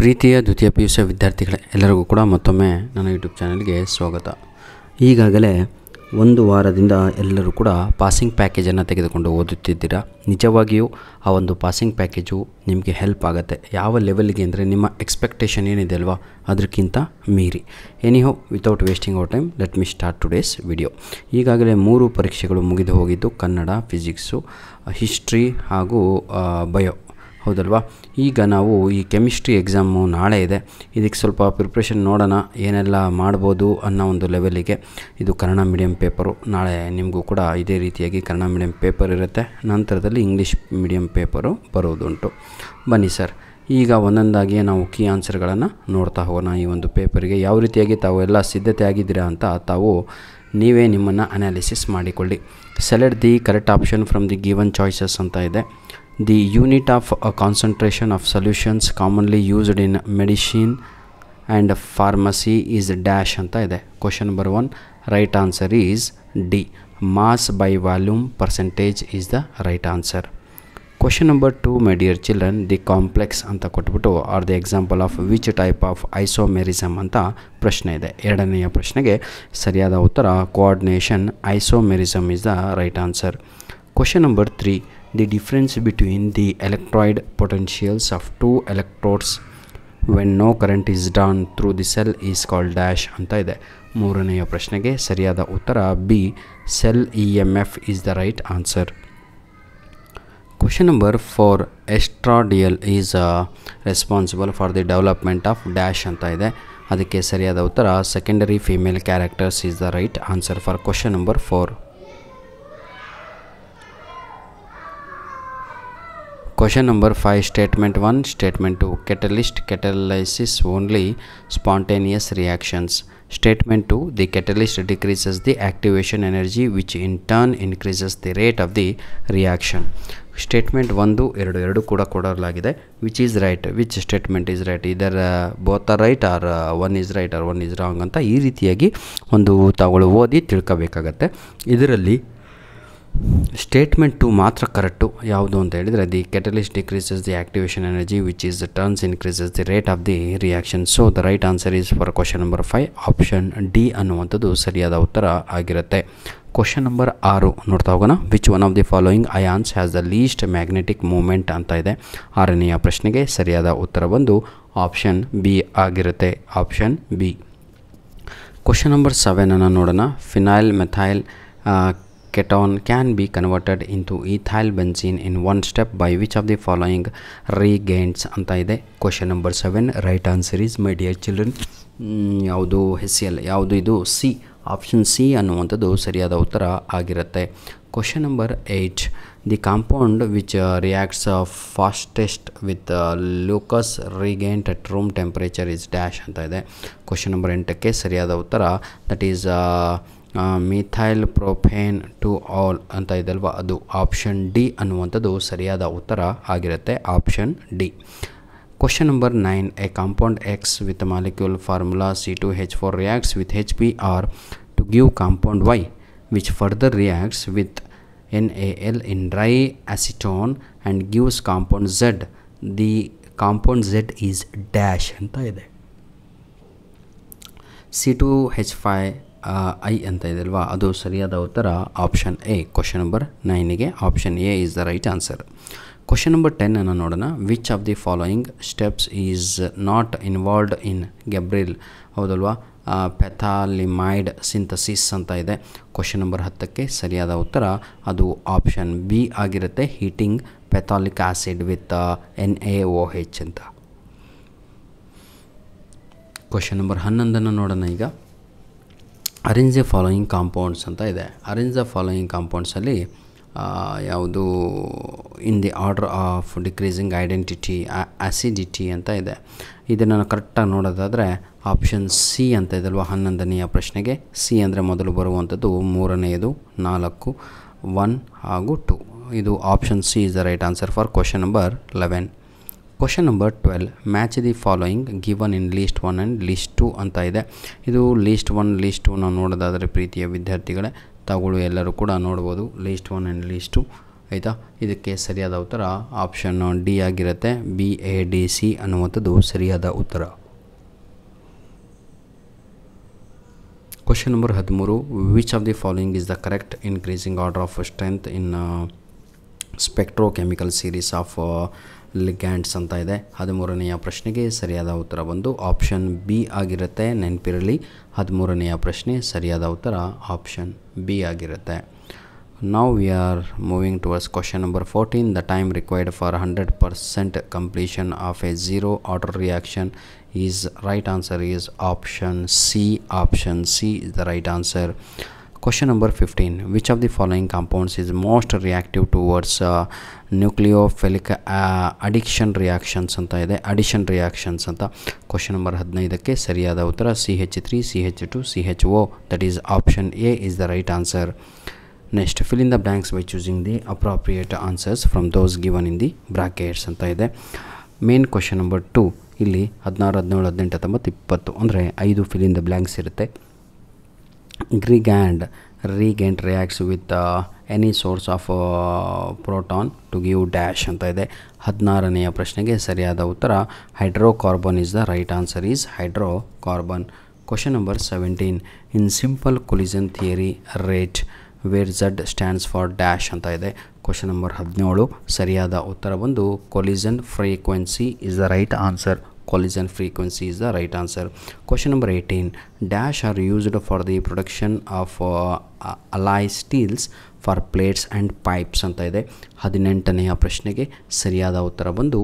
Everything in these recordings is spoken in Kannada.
ಪ್ರೀತಿಯ ದ್ವಿತೀಯ PUC ವಿದ್ಯಾರ್ಥಿಗಳೇ, ಎಲ್ಲರಿಗೂ ಕೂಡ ಮತ್ತೊಮ್ಮೆ ನನ್ನ ಯೂಟ್ಯೂಬ್ ಚಾನಲ್ಗೆ ಸ್ವಾಗತ. ಈಗಾಗಲೇ ಒಂದು ವಾರದಿಂದ ಎಲ್ಲರೂ ಕೂಡ ಪಾಸಿಂಗ್ ಪ್ಯಾಕೇಜನ್ನು ತೆಗೆದುಕೊಂಡು ಓದುತ್ತಿದ್ದೀರಾ. ನಿಜವಾಗಿಯೂ ಆ ಒಂದು ಪಾಸಿಂಗ್ ಪ್ಯಾಕೇಜು ನಿಮಗೆ ಹೆಲ್ಪ್ ಆಗುತ್ತೆ. ಯಾವ ಲೆವೆಲ್ಗೆ ಅಂದರೆ ನಿಮ್ಮ ಎಕ್ಸ್ಪೆಕ್ಟೇಷನ್ ಏನಿದೆ ಅಲ್ವಾ ಅದಕ್ಕಿಂತ ಮೀರಿ. Anyhow without wasting our time let me start today's video. ಈಗಾಗಲೇ 3 ಪರೀಕ್ಷೆಗಳು ಮುಗಿದು ಹೋಗಿದ್ದು: ಕನ್ನಡ, ಫಿಸಿಕ್ಸು, ಹಿಸ್ಟ್ರಿ ಹಾಗೂ ಬಯೋ, ಹೌದಲ್ವಾ. ಈಗ ನಾವು ಈ ಕೆಮಿಸ್ಟ್ರಿ ಎಕ್ಸಾಮು ನಾಳೆ ಇದೆ. ಇದಕ್ಕೆ ಸ್ವಲ್ಪ ಪ್ರಿಪ್ರೇಷನ್ ನೋಡೋಣ, ಏನೆಲ್ಲ ಮಾಡ್ಬೋದು ಅನ್ನೋ ಒಂದು ಲೆವೆಲಿಗೆ. ಇದು ಕನ್ನಡ ಮೀಡಿಯಂ ಪೇಪರು. ನಾಳೆ ನಿಮಗೂ ಕೂಡ ಇದೇ ರೀತಿಯಾಗಿ ಕನ್ನಡ ಮೀಡಿಯಂ ಪೇಪರ್ ಇರುತ್ತೆ. ನಂತರದಲ್ಲಿ ಇಂಗ್ಲೀಷ್ ಮೀಡಿಯಂ ಪೇಪರು ಬರೋದುಂಟು. ಬನ್ನಿ ಸರ್, ಈಗ ಒಂದೊಂದಾಗಿ ನಾವು ಕೀ ಆನ್ಸರ್ಗಳನ್ನು ನೋಡ್ತಾ ಹೋಗೋಣ. ಈ ಒಂದು ಪೇಪರಿಗೆ ಯಾವ ರೀತಿಯಾಗಿ ತಾವು ಎಲ್ಲ ಸಿದ್ಧತೆ ಆಗಿದ್ದೀರಾ ಅಂತ ತಾವು ನೀವೇ ನಿಮ್ಮನ್ನು ಅನಾಲಿಸಿಸ್ ಮಾಡಿಕೊಳ್ಳಿ. Select the correct option from the given choices ಅಂತ ಇದೆ. The unit of concentration of solutions commonly used in medicine and pharmacy is dash ಅಂತ ಇದೆ. Question number 1, right answer is D. Mass by volume percentage is the right answer. Question number 2, my dear children, the complex ಅಂತ ಕೊಟ್ಬಿಟ್ಟು R the example of which type of isomerism ಅಂತ ಪ್ರಶ್ನೆ ಇದೆ. ಎರಡನೆಯ ಪ್ರಶ್ನೆಗೆ ಸರಿಯಾದ ಉತ್ತರ coordination isomerism is the right answer. Question number 3, the difference between the electroid potentials of two electrodes when no current is drawn through the cell is called dash ಅಂತ ಇದೆ. ಮೂರನೆಯ ಪ್ರಶ್ನೆಗೆ ಸರಿಯಾದ ಉತ್ತರ B. cell EMF is the right answer. Question number 4, estradiol is responsible for the development of dash ಅಂತ ಇದೆ. ಅದಕ್ಕೆ ಸರಿಯಾದ ಉತ್ತರ secondary female characters is the right answer for question number 4. Question number 5, statement 1, statement 2, catalyst catalyzes only spontaneous reactions. Statement 2, the catalyst decreases the activation energy which in turn increases the rate of the reaction. Statement 1, 2 ಕೂಡ ಕೊಡಲಾಗಿದೆ. which is right, which statement is right, either both are right or one is right or one is wrong ಅಂತ ಈ ರೀತಿಯಾಗಿ ಒಂದು ತಾವುಗಳು ಓದಿ ತಿಳ್ಕೋಬೇಕಾಗತ್ತೆ. ಇದರಲ್ಲಿ ಸ್ಟೇಟ್ಮೆಂಟ್ 2 ಮಾತ್ರ ಕರೆಕ್ಟು. ಯಾವುದು ಅಂತ ಹೇಳಿದರೆ the catalyst decreases the activation energy which is turns increases the rate of the reaction. So the right answer is for question number 5, option D ಅನ್ನುವಂಥದ್ದು ಸರಿಯಾದ ಉತ್ತರ ಆಗಿರುತ್ತೆ. ಕ್ವಶನ್ ನಂಬರ್ 6 ನೋಡ್ತಾ ಹೋಗೋಣ. Which one of the following ions has the least magnetic moment ಅಂತ ಇದೆ. 6ನೆಯ ಪ್ರಶ್ನೆಗೆ ಸರಿಯಾದ ಉತ್ತರ ಬಂದು ಆಪ್ಷನ್ ಬಿ ಆಗಿರುತ್ತೆ, ಆಪ್ಷನ್ ಬಿ. ಕ್ವಶನ್ ನಂಬರ್ 7 ಅನ್ನು ನೋಡೋಣ. Phenyl methyl ketone can be converted into ethyl benzene in one step by which of the following reagents ಅಂತ ಇದೆ. Question number 7, right answer is my dear children ಯಾವುದು HCl, ಯಾವುದು ಇದು ಸಿ, ಆಪ್ಷನ್ ಸಿ ಅನ್ನುವಂಥದ್ದು ಸರಿಯಾದ ಉತ್ತರ ಆಗಿರುತ್ತೆ. Question number 8, the compound which reacts fastest with Lucas reagent at room temperature is dash ಅಂತ ಇದೆ. ಕ್ವಶನ್ ನಂಬರ್ 8ಕ್ಕೆ ಸರಿಯಾದ ಉತ್ತರ that is methyl propane two ol ಅಂತ ಇದಲ್ವ, ಅದು ಆಪ್ಷನ್ ಡಿ ಅನ್ನುವಂಥದ್ದು ಸರಿಯಾದ ಉತ್ತರ ಆಗಿರುತ್ತೆ, option D. Question number 9, a compound X with molecule formula C2H4 reacts with HBr to give compound Y which further reacts with NaL in dry acetone and gives compound Z. The compound Z is dash ಅಂತ ಇದೆ. C2H5 ಐ ಅಂತ ಇದೆ ಅಲ್ವಾ, ಅದು ಸರಿಯಾದ ಉತ್ತರ ಆಪ್ಷನ್ ಎ. ಕ್ವಶನ್ ನಂಬರ್ 9ಗೆ option A is the right answer. Question number 10 ಅನ್ನು ನೋಡೋಣ. Which of the following steps is not involved in Gabriel, ಹೌದಲ್ವಾ, ಪೆಥಾಲಿಮೈಡ್ ಸಿಂಥಸಿಸ್ ಅಂತ ಇದೆ. ಕ್ವಶನ್ ನಂಬರ್ 10ಕ್ಕೆ ಸರಿಯಾದ ಉತ್ತರ ಅದು ಆಪ್ಷನ್ ಬಿ ಆಗಿರುತ್ತೆ, ಹೀಟಿಂಗ್ ಪೆಥಾಲಿಕ್ ಆಸಿಡ್ ವಿತ್ NaOH ಅಂತ. ಕ್ವಶನ್ ನಂಬರ್ 11 ನೋಡೋಣ. ಈಗ ಅರೇಂಜ್ ದ ಫಾಲೋಯಿಂಗ್ ಕಾಂಪೌಂಡ್ಸ್ ಅಂತ ಇದೆ. ಅರೇಂಜ್ ದ ಫಾಲೋಯಿಂಗ್ ಕಾಂಪೌಂಡ್ಸಲ್ಲಿ ಯಾವುದು in the order of decreasing identity acidity ಅಂತ ಇದೆ. ಇದನ್ನು ಕರೆಕ್ಟಾಗಿ ನೋಡೋದಾದರೆ ಆಪ್ಷನ್ ಸಿ ಅಂತ ಇದಲ್ವ 11ನೆಯ ಪ್ರಶ್ನೆಗೆ. ಸಿ ಅಂದರೆ ಮೊದಲು ಬರುವಂಥದ್ದು, 3ನೇದು 4, 1 ಹಾಗೂ 2. ಇದು option C is the right answer for question number 11. Question number 12, match the following given in list 1 and list 2 ಅಂತ ಇದೆ. ಇದು ಲೀಸ್ಟ್ 1 ಲೀಸ್ಟ್ 2 ನಾವು ನೋಡೋದಾದರೆ ಪ್ರೀತಿಯ ವಿದ್ಯಾರ್ಥಿಗಳೇ ತಾವುಗಳು ಎಲ್ಲರೂ ಕೂಡ ನೋಡ್ಬೋದು. ಲೀಸ್ಟ್ 1 ಆ್ಯಂಡ್ ಲೀಸ್ಟ್ 2 ಆಯಿತಾ. ಇದಕ್ಕೆ ಸರಿಯಾದ ಉತ್ತರ ಆಪ್ಷನ್ ಡಿ ಆಗಿರುತ್ತೆ. BADC ಅನ್ನುವಂಥದ್ದು ಸರಿಯಾದ ಉತ್ತರ. Question number 13. Which of the following is the correct increasing order of strength in spectrochemical series of ligands ಅಂತ ಇದೆ. 13ನೆಯ ಪ್ರಶ್ನೆಗೆ ಸರಿಯಾದ ಉತ್ತರ ಬಂದು ಆಪ್ಷನ್ ಬಿ ಆಗಿರುತ್ತೆ. ನೆನಪಿರಲಿ, 13ನೆಯ ಪ್ರಶ್ನೆ ಸರಿಯಾದ ಉತ್ತರ ಆಪ್ಷನ್ ಬಿ ಆಗಿರುತ್ತೆ. Now we are moving towards question number 14. The time required for 100% completion of a zero order reaction is right answer is option C. Option C is the right answer. Question number 15. Which of the following compounds is most reactive towards nucleophilic addition reactions ಅಂತ ಇದೆ. addition reactions ಅಂತ. Question number 15ಕ್ಕೆ ಸರಿಯಾದ ಉತ್ತರ CH3, CH2, CHO. That is option A is the right answer. Next, fill in the blanks by choosing the appropriate answers from those given in the brackets ಅಂತ ಇದೆ. ಮೇನ್ ಕ್ವಶನ್ ನಂಬರ್ 2 ಇಲ್ಲಿ 16, 17, 18, 19, 20 ಅಂದರೆ 5 fill in the blanks ಇರುತ್ತೆ. reagent reacts with any source of proton to give dash ಅಂತ ಇದೆ. 16ನೆಯ ಪ್ರಶ್ನೆಗೆ ಸರಿಯಾದ ಉತ್ತರ hydrocarbon is the right answer is hydrocarbon. Question number 17. In simple collision theory rate where Z stands for dash ಅಂತ ಇದೆ. ಕ್ವಶನ್ ನಂಬರ್ 17 ಸರಿಯಾದ ಉತ್ತರ ಬಂದು collision frequency is the right answer. collision frequency is the right answer. Question number 18. Dash are used for the production of alloy steels for plates and pipes ಅಂತ ಇದೆ. 18ನೆಯ ಪ್ರಶ್ನೆಗೆ ಸರಿಯಾದ ಉತ್ತರ ಬಂದು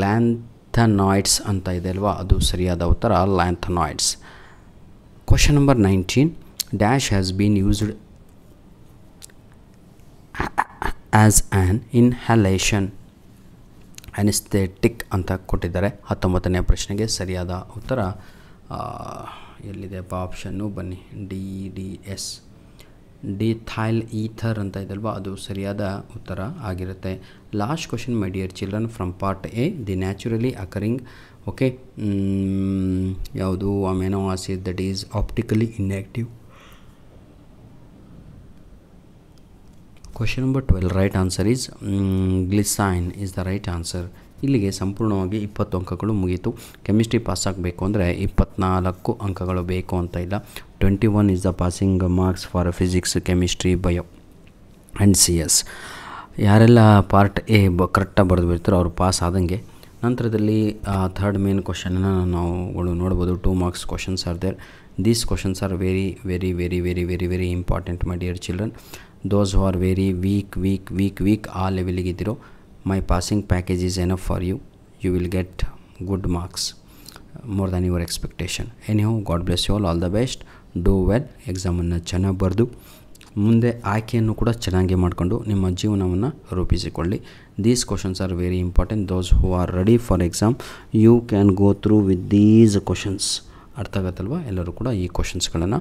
ಲ್ಯಾಂಥನಾಯ್ಡ್ಸ್ ಅಂತ ಇದೆ ಅಲ್ವಾ, ಅದು ಸರಿಯಾದ ಉತ್ತರ lanthanoids. Question number 19. Dash has been used as an inhalation anesthetic ಅಂತ ಕೊಟ್ಟಿದ್ದಾರೆ. 19ನೇ ಪ್ರಶ್ನೆಗೆ ಸರಿಯಾದ ಉತ್ತರ ಎಲ್ಲಿದೆಪ್ಪ ಆಪ್ಷನ್ನು ಬನ್ನಿ, DDS ಡಿಥೈಲ್ ಈಥರ್ ಅಂತ ಇದಲ್ವಾ, ಅದು ಸರಿಯಾದ ಉತ್ತರ ಆಗಿರುತ್ತೆ. Last question my dear children from part A. The naturally occurring okay ಯಾವುದು amino acid that is optically inactive. Question number 12. Right answer is glycine is the right answer. ಇಲ್ಲಿಗೆ ಸಂಪೂರ್ಣವಾಗಿ 20 ಅಂಕಗಳು ಮುಗೀತು. ಕೆಮಿಸ್ಟ್ರಿ ಪಾಸ್ ಆಗಬೇಕು ಅಂದರೆ 24 ಅಂಕಗಳು ಬೇಕು ಅಂತ ಇಲ್ಲ. 21 is the passing marks for physics, chemistry, bio and CS. ಯಾರೆಲ್ಲ ಪಾರ್ಟ್ ಎ ಕರೆಕ್ಟಾಗಿ ಬರೆದು ಬಿಡ್ತಾರೋ ಅವರು ಪಾಸ್ ಆದಂಗೆ. ನಂತರದಲ್ಲಿ ಥರ್ಡ್ ಮೇನ್ ಕ್ವಶನನ್ನು ನಾವುಗಳು ನೋಡ್ಬೋದು. 2 marks questions are there. These questions are very very very very very very important my dear children. Those who are very weak ಆ ಲೆವೆಲಿಗೆ ಇದ್ದಿರೋ my passing package is enough for you. You will get good marks more than your expectation. Anyhow, God bless you all the best. Do well. ಎಕ್ಸಾಮನ್ನು ಚೆನ್ನಾಗಿ ಬರೆದು ಮುಂದೆ ಆಯ್ಕೆಯನ್ನು ಕೂಡ ಚೆನ್ನಾಗಿ ಮಾಡಿಕೊಂಡು ನಿಮ್ಮ ಜೀವನವನ್ನು ರೂಪಿಸಿಕೊಳ್ಳಿ. These questions are very important. Those who are ready for exam, you can go through with these questions. ಅರ್ಥ ಆಗುತ್ತಲ್ವ? ಎಲ್ಲರೂ ಕೂಡ ಈ ಕ್ವಶನ್ಸ್ಗಳನ್ನು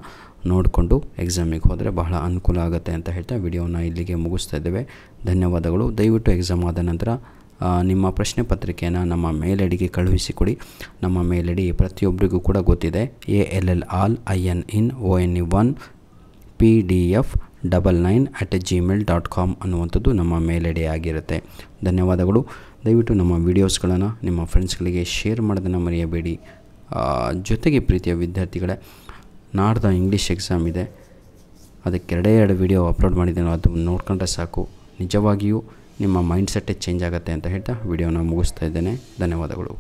ನೋಡಿಕೊಂಡು ಎಕ್ಸಾಮಿಗೆ ಹೋದರೆ ಬಹಳ ಅನುಕೂಲ ಆಗುತ್ತೆ ಅಂತ ಹೇಳ್ತಾ ವಿಡಿಯೋನ ಇಲ್ಲಿಗೆ ಮುಗಿಸ್ತಾ ಇದ್ದೇವೆ. ಧನ್ಯವಾದಗಳು. ದಯವಿಟ್ಟು ಎಕ್ಸಾಮ್ ಆದ ನಂತರ ನಿಮ್ಮ ಪ್ರಶ್ನೆ ಪತ್ರಿಕೆಯನ್ನು ನಮ್ಮ ಮೇಲ್ ಐಡಿಗೆ ಕಳುಹಿಸಿಕೊಡಿ. ನಮ್ಮ ಮೇಲ್ ಐಡಿ ಪ್ರತಿಯೊಬ್ಬರಿಗೂ ಕೂಡ ಗೊತ್ತಿದೆ. ALLINONE1PDF99@gmail.com ಅನ್ನುವಂಥದ್ದು ನಮ್ಮ ಮೇಲ್ ಐಡಿ ಆಗಿರುತ್ತೆ. ಧನ್ಯವಾದಗಳು. ದಯವಿಟ್ಟು ನಮ್ಮ ವೀಡಿಯೋಸ್ಗಳನ್ನು ನಿಮ್ಮ ಫ್ರೆಂಡ್ಸ್ಗಳಿಗೆ ಶೇರ್ ಮಾಡೋದನ್ನು ಮರೆಯಬೇಡಿ. ಜೊತೆಗೆ ಪ್ರೀತಿಯ ವಿದ್ಯಾರ್ಥಿಗಳೇ, ನಾಡ್ದು ಇಂಗ್ಲೀಷ್ ಎಕ್ಸಾಮ್ ಇದೆ, ಅದಕ್ಕೆ 2 ವಿಡಿಯೋ ಅಪ್ಲೋಡ್ ಮಾಡಿದ್ದೇನೆ. ಅದು ನೋಡ್ಕೊಂಡ್ರೆ ಸಾಕು, ನಿಜವಾಗಿಯೂ ನಿಮ್ಮ ಮೈಂಡ್ಸೆಟ್ಟೇ ಚೇಂಜ್ ಆಗುತ್ತೆ ಅಂತ ಹೇಳ್ತಾ ವಿಡಿಯೋನ ಮುಗಿಸ್ತಾ ಇದ್ದೇನೆ. ಧನ್ಯವಾದಗಳು.